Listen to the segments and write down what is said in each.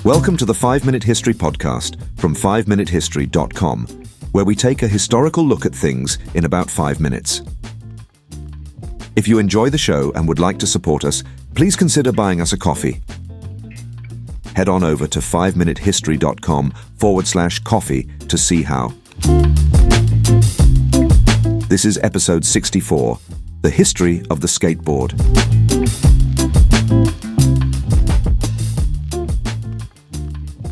Welcome to the 5-Minute History Podcast from 5minutehistory.com, where we take a historical look at things in about 5 minutes. If you enjoy the show and would like to support us, please consider buying us a coffee. Head on over to 5minutehistory.com/coffee to see how. This is episode 64, The History of the Skateboard.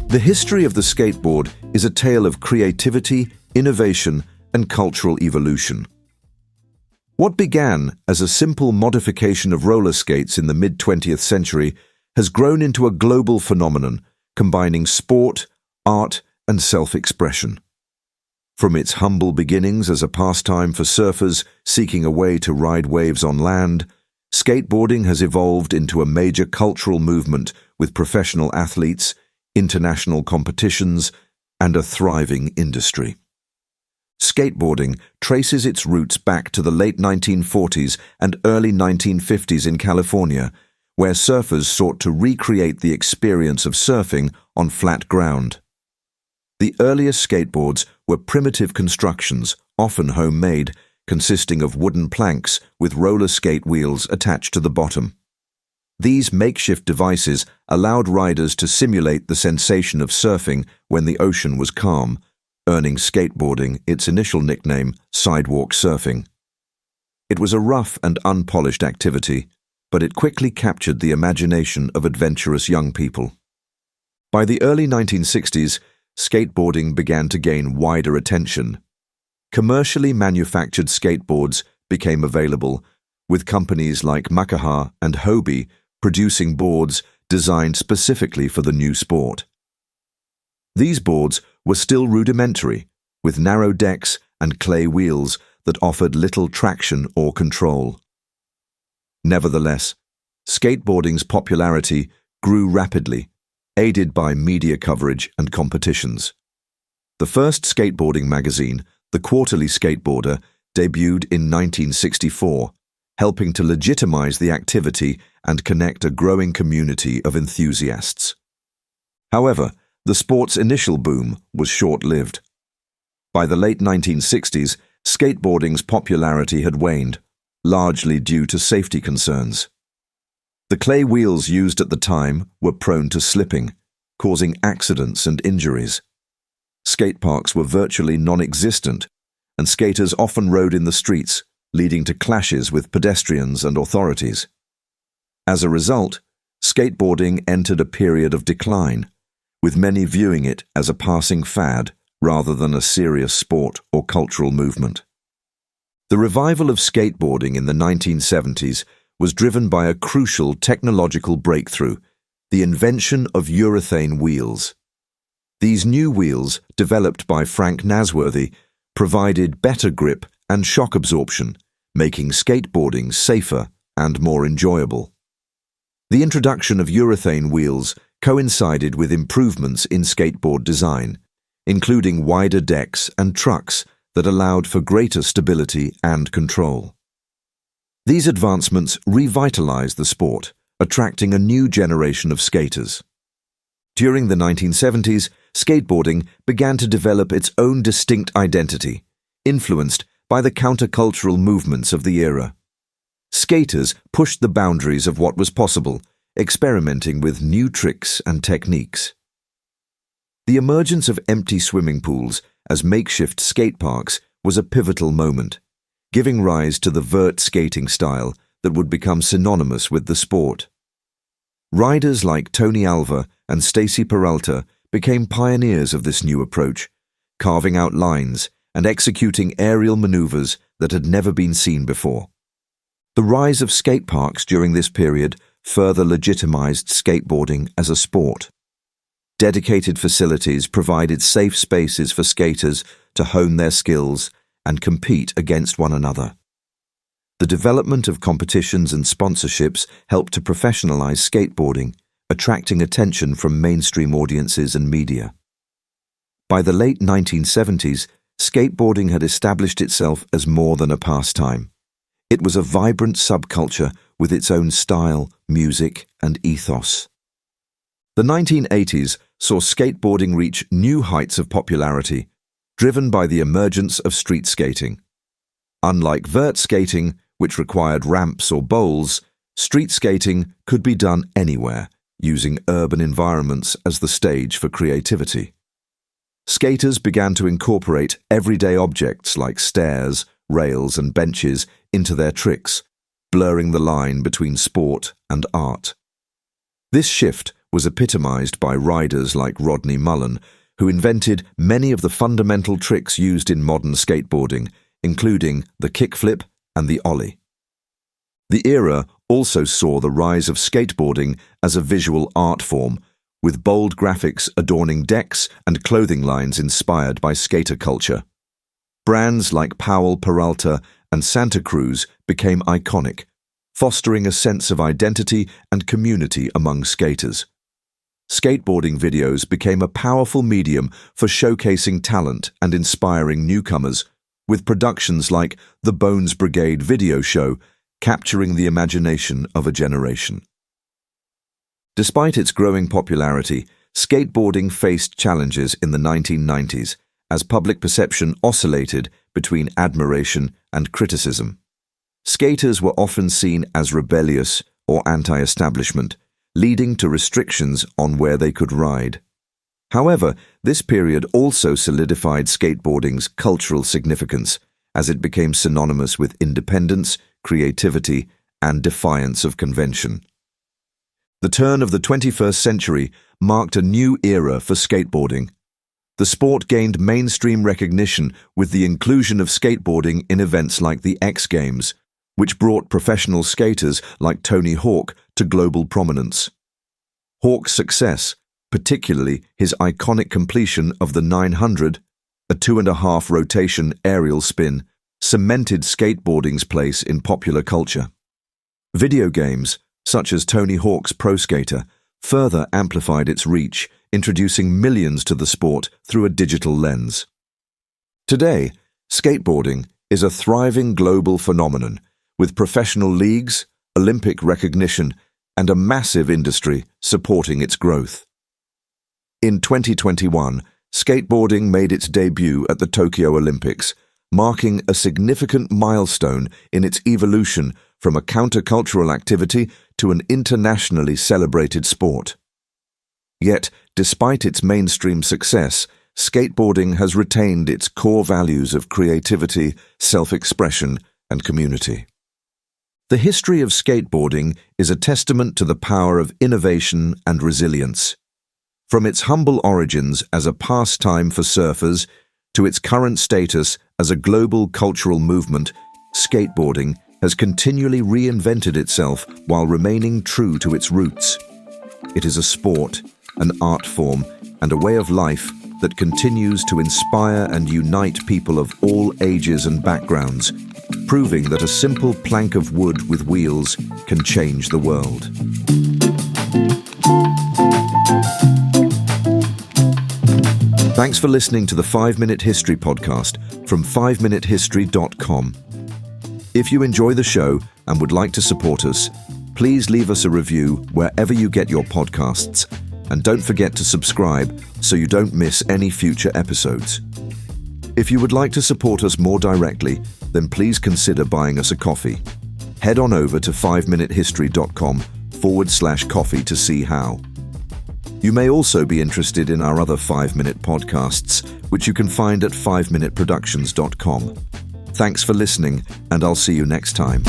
The history of the skateboard is a tale of creativity, innovation, and cultural evolution. What began as a simple modification of roller skates in the mid-20th century has grown into a global phenomenon, combining sport, art, and self-expression. From its humble beginnings as a pastime for surfers seeking a way to ride waves on land, skateboarding has evolved into a major cultural movement with professional athletes, international competitions, and a thriving industry. Skateboarding traces its roots back to the late 1940s and early 1950s in California, where surfers sought to recreate the experience of surfing on flat ground. The earliest skateboards were primitive constructions, often homemade, consisting of wooden planks with roller skate wheels attached to the bottom. These makeshift devices allowed riders to simulate the sensation of surfing when the ocean was calm, earning skateboarding its initial nickname, sidewalk surfing. It was a rough and unpolished activity, but it quickly captured the imagination of adventurous young people. By the early 1960s, skateboarding began to gain wider attention. Commercially manufactured skateboards became available, with companies like Makaha and Hobie producing boards designed specifically for the new sport. These boards were still rudimentary, with narrow decks and clay wheels that offered little traction or control. Nevertheless, skateboarding's popularity grew rapidly, aided by media coverage and competitions. The first skateboarding magazine, The Quarterly Skateboarder, debuted in 1964, helping to legitimize the activity and connect a growing community of enthusiasts. However, the sport's initial boom was short-lived. By the late 1960s, skateboarding's popularity had waned, largely due to safety concerns. The clay wheels used at the time were prone to slipping, causing accidents and injuries. Skateparks were virtually non-existent, and skaters often rode in the streets, leading to clashes with pedestrians and authorities. As a result, skateboarding entered a period of decline, with many viewing it as a passing fad rather than a serious sport or cultural movement. The revival of skateboarding in the 1970s was driven by a crucial technological breakthrough, the invention of urethane wheels. These new wheels, developed by Frank Nasworthy, provided better grip and shock absorption, making skateboarding safer and more enjoyable. The introduction of urethane wheels coincided with improvements in skateboard design, including wider decks and trucks that allowed for greater stability and control. These advancements revitalized the sport, attracting a new generation of skaters. During the 1970s, skateboarding began to develop its own distinct identity, influenced by the countercultural movements of the era. Skaters pushed the boundaries of what was possible, experimenting with new tricks and techniques. The emergence of empty swimming pools as makeshift skateparks was a pivotal moment, giving rise to the vert skating style that would become synonymous with the sport. Riders like Tony Alva and Stacy Peralta became pioneers of this new approach, carving out lines and executing aerial maneuvers that had never been seen before. The rise of skateparks during this period further legitimized skateboarding as a sport. Dedicated facilities provided safe spaces for skaters to hone their skills and compete against one another. The development of competitions and sponsorships helped to professionalize skateboarding, attracting attention from mainstream audiences and media. By the late 1970s, skateboarding had established itself as more than a pastime. It was a vibrant subculture with its own style, music, and ethos. The 1980s saw skateboarding reach new heights of popularity, driven by the emergence of street skating. Unlike vert skating, which required ramps or bowls, street skating could be done anywhere, using urban environments as the stage for creativity. Skaters began to incorporate everyday objects like stairs, rails, and benches into their tricks, blurring the line between sport and art. This shift was epitomized by riders like Rodney Mullen, who invented many of the fundamental tricks used in modern skateboarding, including the kickflip and the ollie. The era also saw the rise of skateboarding as a visual art form, with bold graphics adorning decks and clothing lines inspired by skater culture. Brands like Powell Peralta and Santa Cruz became iconic, fostering a sense of identity and community among skaters. Skateboarding videos became a powerful medium for showcasing talent and inspiring newcomers, with productions like the Bones Brigade video show capturing the imagination of a generation. Despite its growing popularity, skateboarding faced challenges in the 1990s as public perception oscillated between admiration and criticism. Skaters were often seen as rebellious or anti-establishment, leading to restrictions on where they could ride. However, this period also solidified skateboarding's cultural significance, as it became synonymous with independence, creativity, and defiance of convention. The turn of the 21st century marked a new era for skateboarding. The sport gained mainstream recognition with the inclusion of skateboarding in events like the X Games, which brought professional skaters like Tony Hawk to global prominence. Hawk's success, particularly his iconic completion of the 900, a 2.5 rotation aerial spin, cemented skateboarding's place in popular culture. Video games, such as Tony Hawk's Pro Skater, further amplified its reach, introducing millions to the sport through a digital lens. Today, skateboarding is a thriving global phenomenon, with professional leagues, Olympic recognition, and a massive industry supporting its growth. In 2021, skateboarding made its debut at the Tokyo Olympics, marking a significant milestone in its evolution from a countercultural activity to an internationally celebrated sport. Yet, despite its mainstream success, skateboarding has retained its core values of creativity, self-expression, and community. The history of skateboarding is a testament to the power of innovation and resilience. From its humble origins as a pastime for surfers to its current status as a global cultural movement, skateboarding has continually reinvented itself while remaining true to its roots. It is a sport, an art form, and a way of life that continues to inspire and unite people of all ages and backgrounds, proving that a simple plank of wood with wheels can change the world. Thanks for listening to the 5-Minute History Podcast from 5minutehistory.com. If you enjoy the show and would like to support us, please leave us a review wherever you get your podcasts, and don't forget to subscribe so you don't miss any future episodes. If you would like to support us more directly, then please consider buying us a coffee. Head on over to 5minutehistory.com/coffee to see how. You may also be interested in our other 5-minute podcasts, which you can find at 5minuteproductions.com. Thanks for listening, and I'll see you next time.